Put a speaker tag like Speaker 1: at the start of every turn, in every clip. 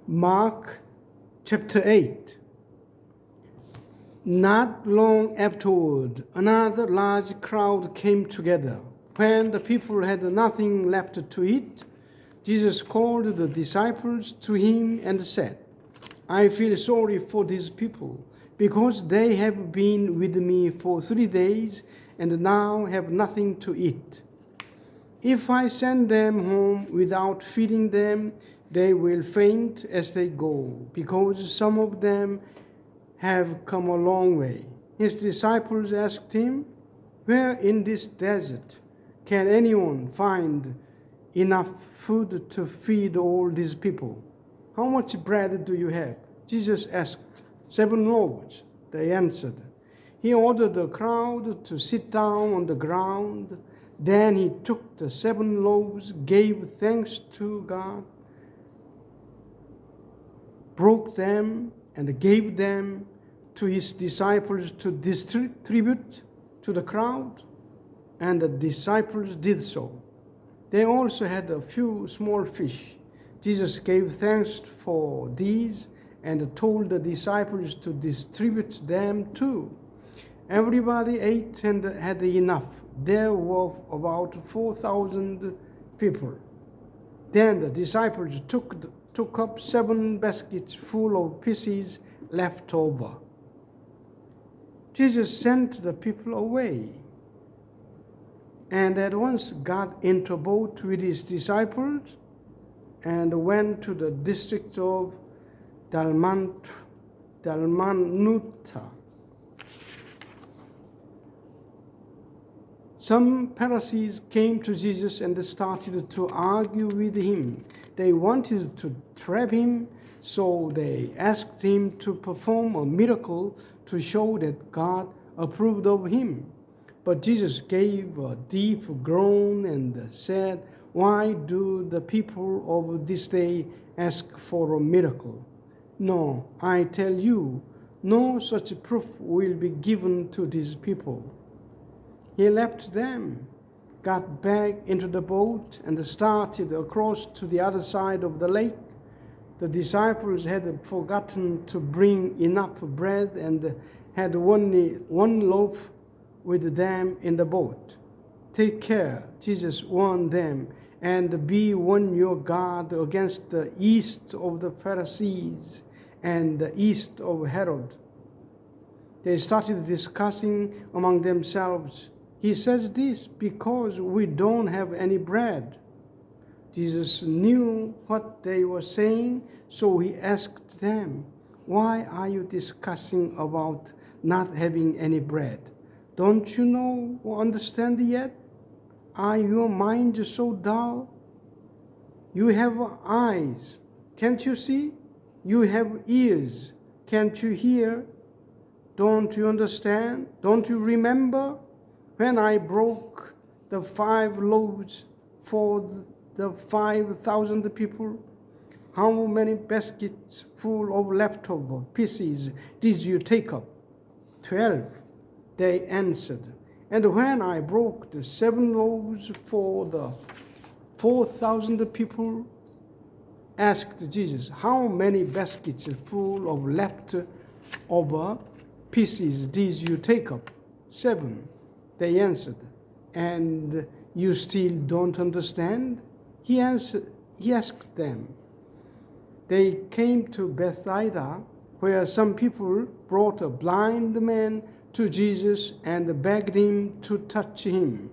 Speaker 1: Mark chapter 8. Not long afterward, another large crowd came together. When the people had nothing left to eat, Jesus called the disciples to him and said, I feel sorry for these people, because they have been with me for 3 days and now have nothing to eat. If I send them home without feeding them, they will faint as they go, because some of them have come a long way. His disciples asked him, Where in this desert can anyone find enough food to feed all these people? How much bread do you have? Jesus asked. 7 loaves, they answered. He ordered the crowd to sit down on the ground. Then he took the 7 loaves, gave thanks to God, broke them, and gave them to his disciples to distribute to the crowd, and the disciples did so. They also had a few small fish. Jesus gave thanks for these and told the disciples to distribute them too. Everybody ate and had enough. There were about 4,000 people. Then the disciples took up 7 baskets full of pieces left over. Jesus sent the people away and at once got into a boat with his disciples and went to the district of Dalmanuta. Some Pharisees came to Jesus and started to argue with him. They wanted to trap him, so they asked him to perform a miracle to show that God approved of him. But Jesus gave a deep groan and said, Why do the people of this day ask for a miracle? No, I tell you, no such proof will be given to these people. He left them, got back into the boat, and started across to the other side of the lake. The disciples had forgotten to bring enough bread and had only 1 loaf with them in the boat. Take care, Jesus warned them, and be on your guard against the yeast of the Pharisees and the yeast of Herod. They started discussing among themselves, He says this because we don't have any bread. Jesus knew what they were saying, so he asked them, Why are you discussing about not having any bread? Don't you know or understand yet? Are your minds so dull? You have eyes, can't you see? You have ears, can't you hear? Don't you understand? Don't you remember when I broke the 5 loaves for the 5,000 people? How many baskets full of leftover pieces did you take up? 12, they answered. And when I broke the 7 loaves for the 4,000 people, asked Jesus, How many baskets full of leftover pieces did you take up? 7, they answered. And you still don't understand? He asked them. They came to Bethsaida, where some people brought a blind man to Jesus and begged him to touch him.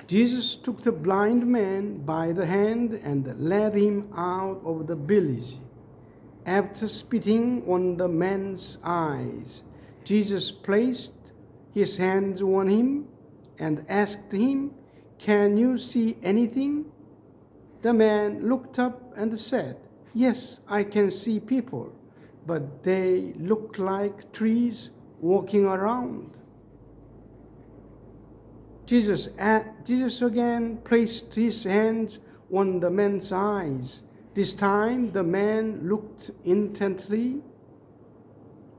Speaker 1: Jesus took the blind man by the hand and led him out of the village. After spitting on the man's eyes, Jesus placed his hands on him and asked him, Can you see anything? The man looked up and said, Yes, I can see people, but they look like trees walking around. Jesus again placed his hands on the man's eyes. This time the man looked intently.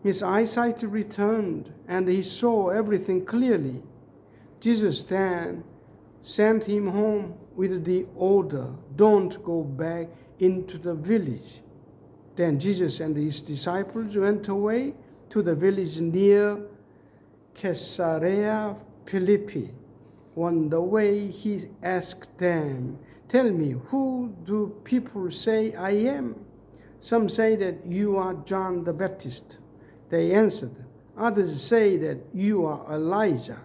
Speaker 1: His eyesight returned, and he saw everything clearly. Jesus then sent him home with the order, "Don't go back into the village." Then Jesus and his disciples went away to the village near Caesarea Philippi. On the way, he asked them, "Tell me, who do people say I am?" "Some say that you are John the Baptist," they answered. "Others say that you are Elijah,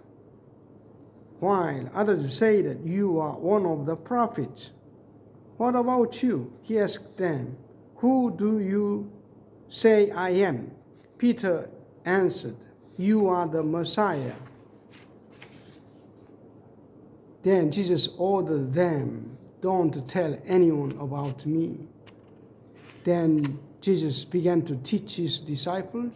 Speaker 1: while others say that you are one of the prophets." "What about you?" he asked them. "Who do you say I am?" Peter answered, "You are the Messiah." Then Jesus ordered them, "Don't tell anyone about me." Then Jesus began to teach his disciples,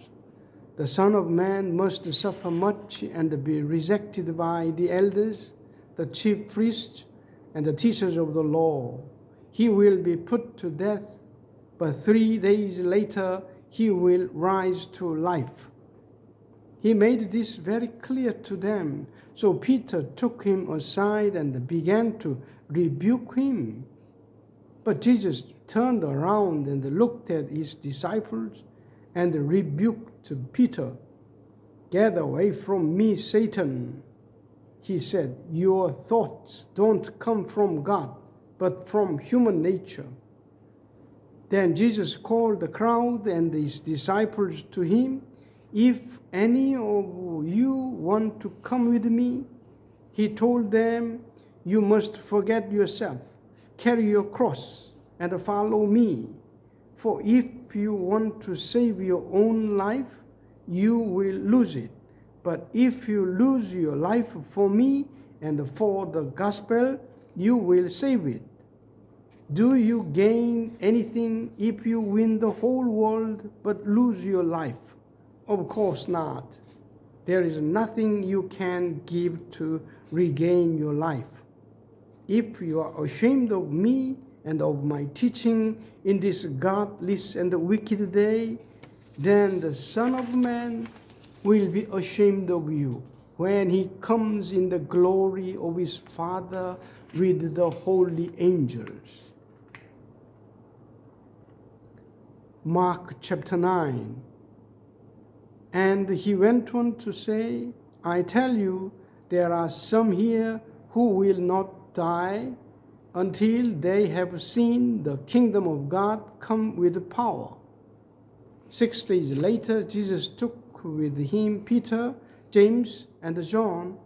Speaker 1: "The Son of Man must suffer much and be rejected by the elders, the chief priests, and the teachers of the law. He will be put to death, but 3 days later he will rise to life." He made this very clear to them. So Peter took him aside and began to rebuke him. But Jesus turned around and looked at his disciples and rebuked Peter. "Get away from me, Satan," he said. "Your thoughts don't come from God, but from human nature." Then Jesus called the crowd and his disciples to him. "If any of you want to come with me," he told them, "you must forget yourself, carry your cross, and follow me. For if you want to save your own life, you will lose it. But if you lose your life for me and for the gospel, you will save it. Do you gain anything if you win the whole world but lose your life? Of course not. There is nothing you can give to regain your life. If you are ashamed of me and of my teaching in this godless and wicked day, then the Son of Man will be ashamed of you when he comes in the glory of his Father with the holy angels." Mark chapter 9. And he went on to say, "I tell you, there are some here who will not die until they have seen the kingdom of God come with power." 6 days later, Jesus took with him Peter, James, and John,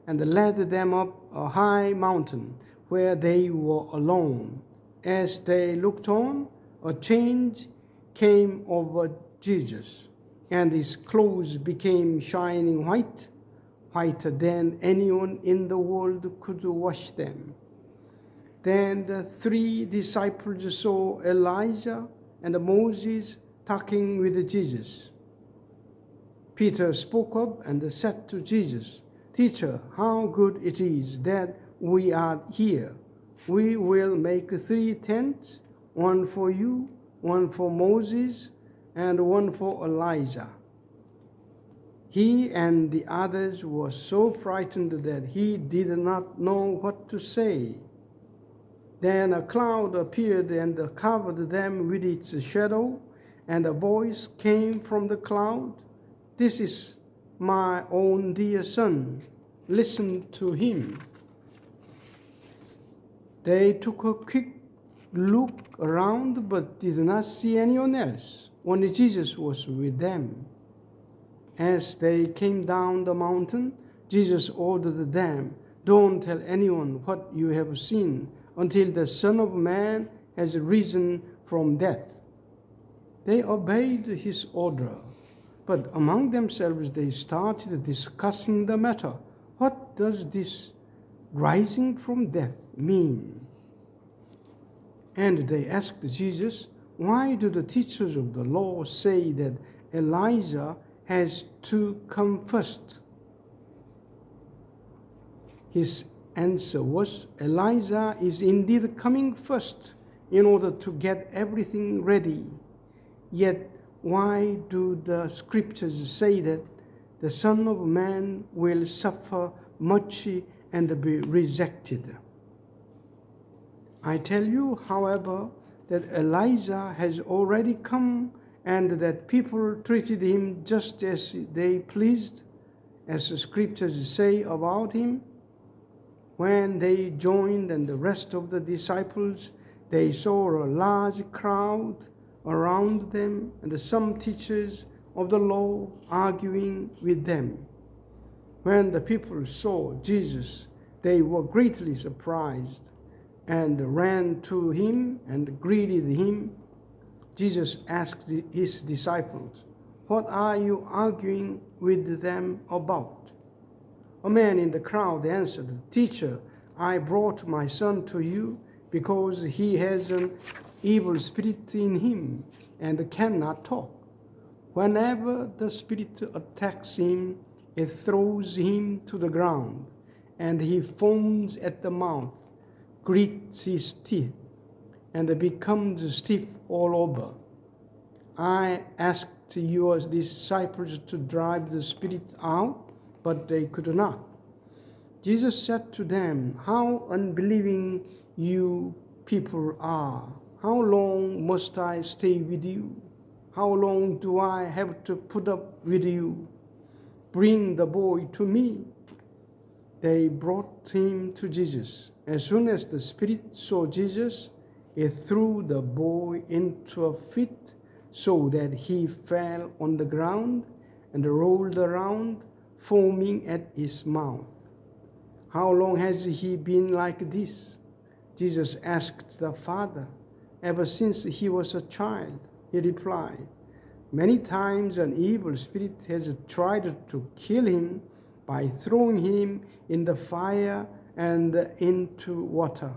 Speaker 1: and led them up a high mountain where they were alone. As they looked on, a change came over Jesus, and his clothes became shining white, whiter than anyone in the world could wash them. Then the 3 disciples saw Elijah and Moses talking with Jesus. Peter spoke up and said to Jesus, "Teacher, how good it is that we are here. We will make 3 tents, one for you, one for Moses, and one for Elijah." He and the others were so frightened that he did not know what to say. Then a cloud appeared and covered them with its shadow, and a voice came from the cloud, "This is my own dear Son. Listen to him." They took a quick look around but did not see anyone else. Only Jesus was with them. As they came down the mountain, Jesus ordered them, "Don't tell anyone what you have seen until the Son of Man has risen from death." They obeyed his order, but among themselves they started discussing the matter. "What does this rising from death mean?" And they asked Jesus, "Why do the teachers of the law say that Elijah has to come first?" His answer was, "Elijah is indeed coming first in order to get everything ready. Yet why do the scriptures say that the Son of Man will suffer much and be rejected?" I tell you, however, that Elijah has already come, and that people treated him just as they pleased, as the scriptures say about him. When they joined and the rest of the disciples, they saw a large crowd around them, and some teachers of the law arguing with them. When the people saw Jesus, they were greatly surprised and ran to him and greeted him. Jesus asked his disciples, "What are you arguing with them about?" A man in the crowd answered, "Teacher, I brought my son to you because he has an evil spirit in him and cannot talk. Whenever the spirit attacks him, it throws him to the ground, and he foams at the mouth, grits his teeth, and becomes stiff all over. I asked your disciples to drive the spirit out, but they could not." Jesus said to them, "How unbelieving you people are! How long must I stay with you? How long do I have to put up with you? Bring the boy to me." They brought him to Jesus. As soon as the spirit saw Jesus, it threw the boy into a fit, so that he fell on the ground and rolled around, foaming at his mouth. "How long has he been like this?" Jesus asked the father. "Ever since he was a child," he replied. "Many times an evil spirit has tried to kill him by throwing him in the fire and into water.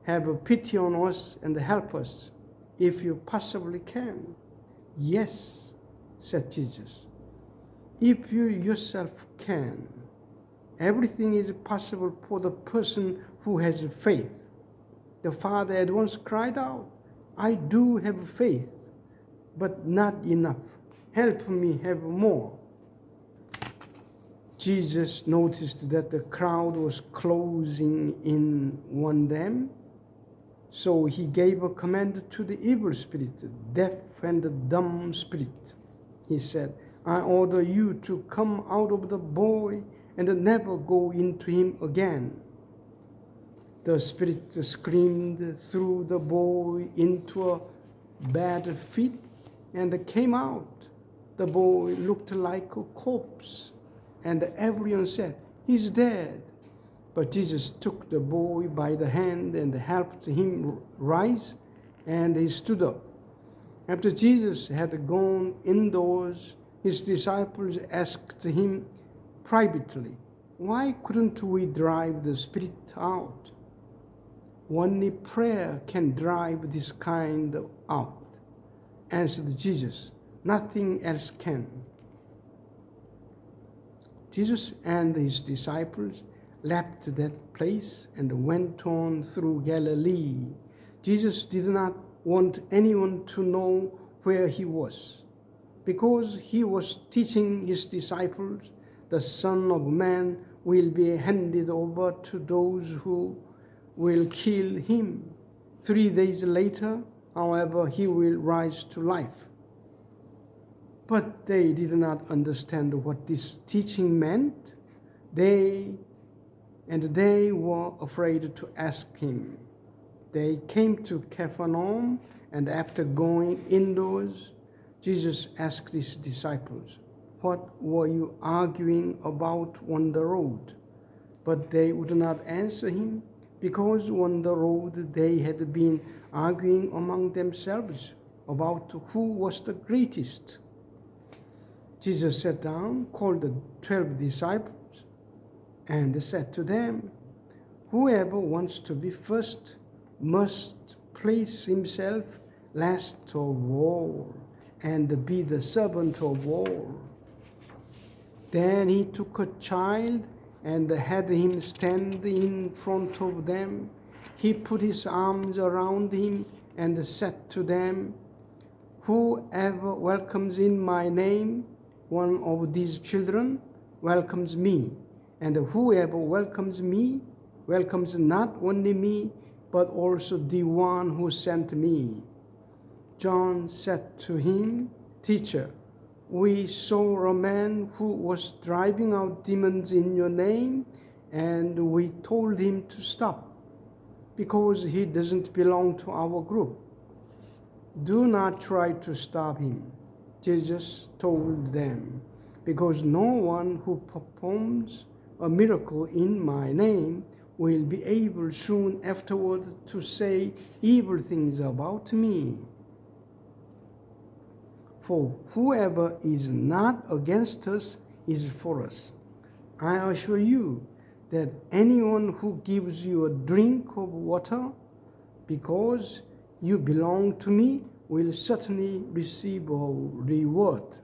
Speaker 1: Have pity on us and help us, if you possibly can." "Yes," said Jesus, "if you yourself can." Everything is possible for the person who has faith. The father at once cried out, "I do have faith, but not enough. Help me have more." Jesus noticed that the crowd was closing in on them, so he gave a command to the evil spirit, deaf and dumb spirit. He said, "I order you to come out of the boy and never go into him again." The spirit screamed, threw the boy into a bad fit, and came out. The boy looked like a corpse, and everyone said, "He's dead." But Jesus took the boy by the hand and helped him rise, and he stood up. After Jesus had gone indoors, his disciples asked him privately, "Why couldn't we drive the spirit out?" "Only prayer can drive this kind out," answered Jesus. "Nothing else can." Jesus and his disciples left that place and went on through Galilee. Jesus did not want anyone to know where he was, because he was teaching his disciples, "The Son of Man will be handed over to those who will kill him. 3 days later, however, he will rise to life." But they did not understand what this teaching meant. They were afraid to ask him. They came to Capernaum, and after going indoors, Jesus asked his disciples, "What were you arguing about on the road?" But they would not answer him, because on the road they had been arguing among themselves about who was the greatest. Jesus sat down, called the 12 disciples, and said to them, "Whoever wants to be first must place himself last of all and be the servant of all." Then he took a child and had him stand in front of them. He put his arms around him and said to them, "Whoever welcomes in my name one of these children welcomes me, and whoever welcomes me welcomes not only me, but also the one who sent me. John said to him, Teacher, we saw a man who was driving out demons in your name, and we told him to stop, because he doesn't belong to our group. Do not try to stop him, Jesus told them, because no one who performs a miracle in my name will be able soon afterward to say evil things about me. For whoever is not against us is for us. I assure you that anyone who gives you a drink of water because you belong to me will certainly receive a reward.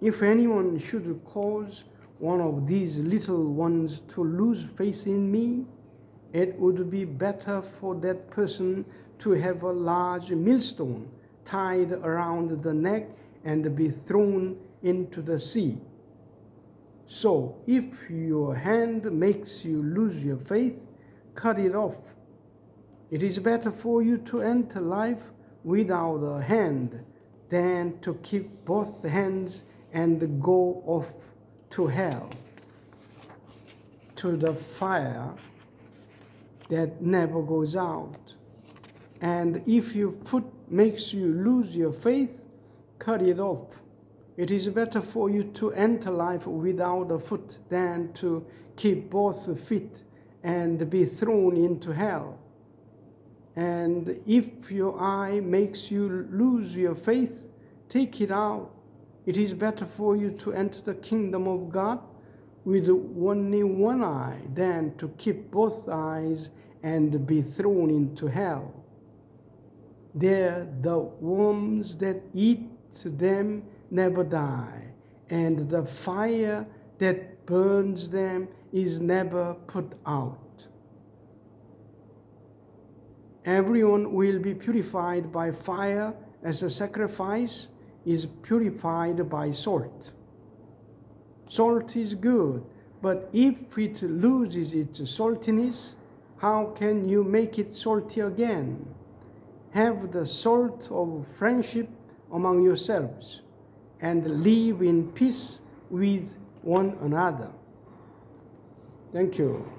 Speaker 1: If anyone should cause one of these little ones to lose faith in me, it would be better for that person to have a large millstone tied around the neck and be thrown into the sea. So if your hand makes you lose your faith, cut it off. It is better for you to enter life without a hand than to keep both hands and go off to hell, to the fire that never goes out. And if your foot makes you lose your faith, cut it off. It is better for you to enter life without a foot than to keep both feet and be thrown into hell. And if your eye makes you lose your faith, take it out. It is better for you to enter the kingdom of God with only one eye than to keep both eyes and be thrown into hell. There the worms that eat them never die, and the fire that burns them is never put out. Everyone will be purified by fire as a sacrifice is purified by salt. Salt is good, but if it loses its saltiness, how can you make it salty again? Have the salt of friendship among yourselves and live in peace with one another. Thank you.